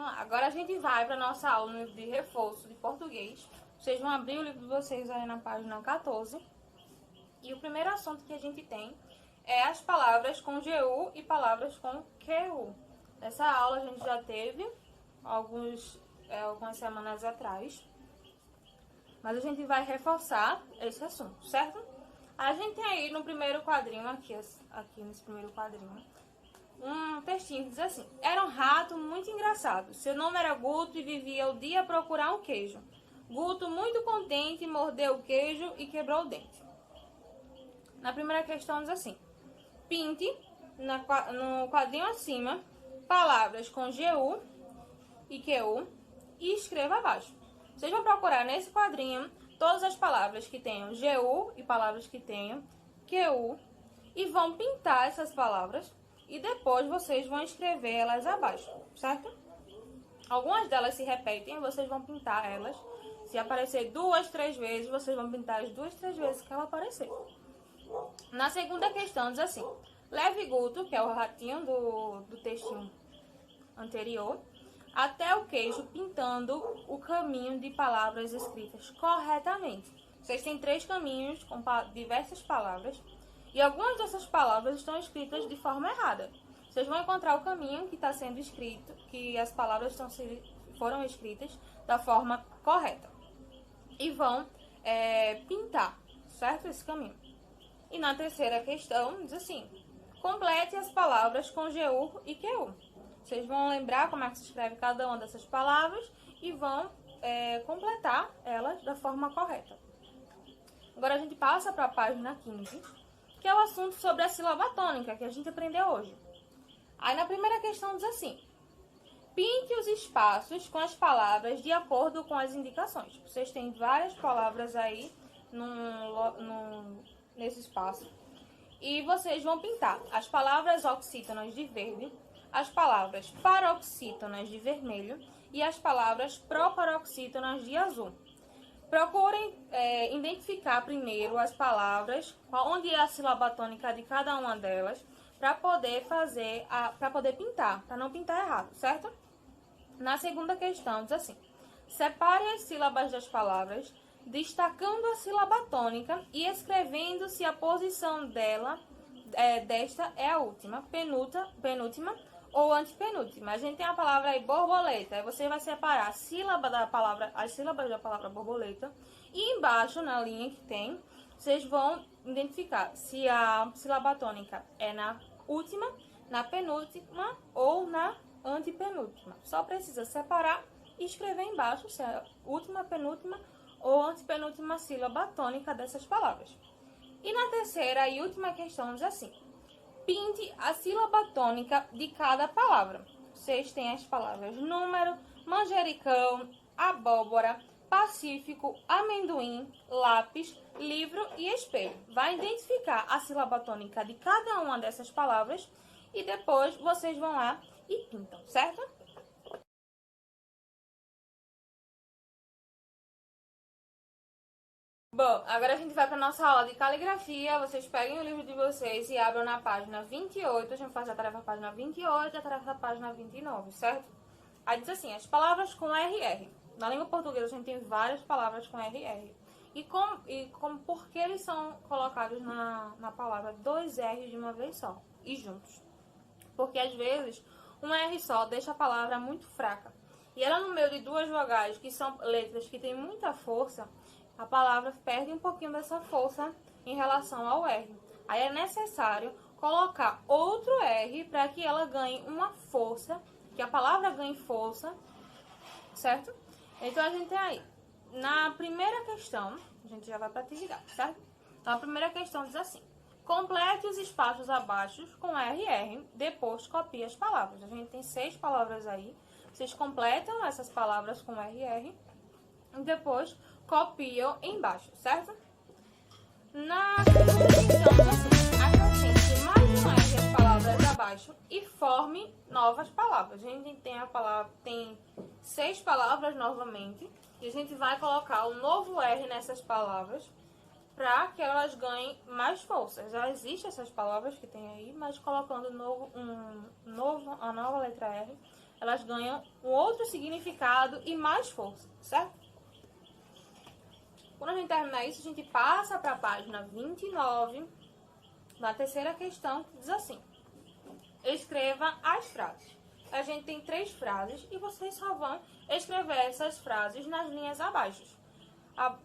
Vamos lá. Agora a gente vai para nossa aula no livro de reforço de português. Vocês vão abrir o livro de vocês aí na página 14. E o primeiro assunto que a gente tem é as palavras com GU e palavras com QU. Nessa aula a gente já teve algumas semanas atrás. Mas a gente vai reforçar esse assunto, certo? A gente tem aí no primeiro quadrinho, aqui nesse primeiro quadrinho, um textinho que diz assim: era um rato muito engraçado. Seu nome era Guto e vivia o dia a procurar um queijo. Guto, muito contente, mordeu o queijo e quebrou o dente. Na primeira questão diz assim: pinte no quadrinho acima palavras com GU e QU e escreva abaixo. Vocês vão procurar nesse quadrinho todas as palavras que tenham GU e palavras que tenham QU e vão pintar essas palavras e depois vocês vão escrever elas abaixo, certo? Algumas delas se repetem, vocês vão pintar elas. Se aparecer 2, 3 vezes, vocês vão pintar as 2, 3 vezes que ela aparecer. Na segunda questão diz assim: leve Guto, que é o ratinho do textinho anterior, até o queijo pintando o caminho de palavras escritas corretamente. Vocês têm 3 caminhos com diversas palavras e algumas dessas palavras estão escritas de forma errada. Vocês vão encontrar o caminho que está sendo escrito, que as palavras foram escritas da forma correta e vão pintar, certo? Esse caminho. E na terceira questão diz assim: complete as palavras com GU e QU. Vocês vão lembrar como é que se escreve cada uma dessas palavras e vão completar elas da forma correta. Agora a gente passa para a página 15, que é o assunto sobre a sílaba tônica que a gente aprendeu hoje. Aí na primeira questão diz assim: pinte os espaços com as palavras de acordo com as indicações. Vocês têm várias palavras aí nesse espaço. E vocês vão pintar as palavras oxítonas de verde, as palavras paroxítonas de vermelho e as palavras proparoxítonas de azul. Procurem identificar primeiro as palavras, onde é a sílaba tônica de cada uma delas, para poder pintar, para não pintar errado, certo? Na segunda questão diz assim: separe as sílabas das palavras, destacando a sílaba tônica e escrevendo se a posição desta é a última, penúltima ou antepenúltima. A gente tem a palavra aí borboleta. Aí você vai separar as sílabas da palavra borboleta e embaixo, na linha que tem, vocês vão identificar se a sílaba tônica é na última, na penúltima ou na antepenúltima. Só precisa separar e escrever embaixo se é a última, penúltima ou antepenúltima sílaba tônica dessas palavras. E na terceira e última questão diz assim: pinte a sílaba tônica de cada palavra. Vocês têm as palavras número, manjericão, abóbora, pacífico, amendoim, lápis, livro e espelho. Vai identificar a sílaba tônica de cada uma dessas palavras e depois vocês vão lá e pintam, certo? Bom, agora a gente vai para nossa aula de caligrafia. Vocês peguem o livro de vocês e abram na página 28. A gente faz a tarefa da página 28 e a tarefa da página 29, certo? Aí diz assim: as palavras com RR. Na língua portuguesa a gente tem várias palavras com RR. Por que eles são colocados na palavra 2 R's de uma vez só e juntos? Porque às vezes um R só deixa a palavra muito fraca. E ela no meio de 2 vogais, que são letras que têm muita força, a palavra perde um pouquinho dessa força em relação ao R. Aí é necessário colocar outro R para que ela ganhe uma força, que a palavra ganhe força, certo? Então a gente tem aí, na primeira questão, a gente já vai para a atividade, certo? Então a primeira questão diz assim: complete os espaços abaixo com RR, depois copie as palavras. A gente tem 6 palavras aí, vocês completam essas palavras com RR e depois copiam embaixo, certo? Na segunda questão diz assim: acrescente mais um R as palavras abaixo e forme novas palavras. A gente tem 6 palavras novamente e a gente vai colocar um novo R nessas palavras para que elas ganhem mais força. Já existem essas palavras que tem aí, mas colocando a nova letra R elas ganham um outro significado e mais força, certo? Quando a gente terminar isso, a gente passa para a página 29, na terceira questão, que diz assim: escreva as frases. A gente tem 3 frases e vocês só vão escrever essas frases nas linhas abaixo.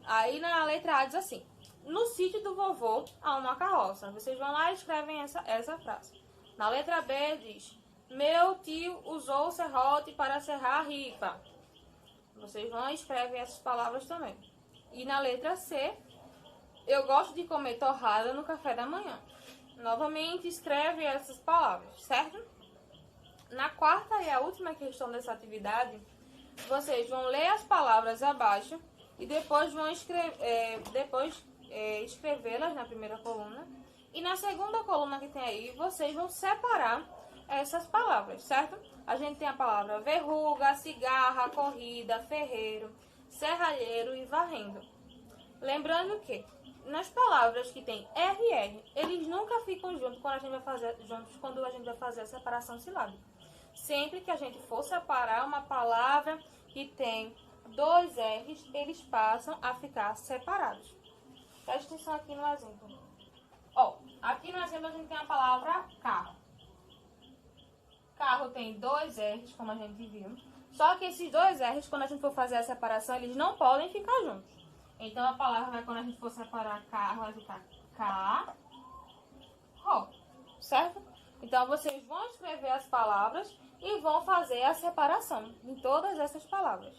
Aí na letra A diz assim: no sítio do vovô há uma carroça. Vocês vão lá e escrevem essa frase. Na letra B diz: meu tio usou o serrote para serrar a ripa. Vocês vão e escrevem essas palavras também. E na letra C: eu gosto de comer torrada no café da manhã. Novamente escreve essas palavras, certo? Na quarta e a última questão dessa atividade, vocês vão ler as palavras abaixo e depois vão escrevê-las na primeira coluna. E na segunda coluna que tem aí, vocês vão separar essas palavras, certo? A gente tem a palavra verruga, cigarra, corrida, ferreiro, serralheiro e varrendo. Lembrando que nas palavras que tem RR, eles nunca ficam juntos quando a gente vai fazer a separação silábica. Sempre que a gente for separar uma palavra que tem 2 R's, eles passam a ficar separados. Preste atenção aqui no exemplo. Aqui no exemplo a gente tem a palavra carro. Carro tem 2 R's, como a gente viu. Só que esses 2 R's, quando a gente for fazer a separação, eles não podem ficar juntos. Então a palavra, quando a gente for separar carro, vai ficar carro, certo? Então vocês vão escrever as palavras e vão fazer a separação em todas essas palavras.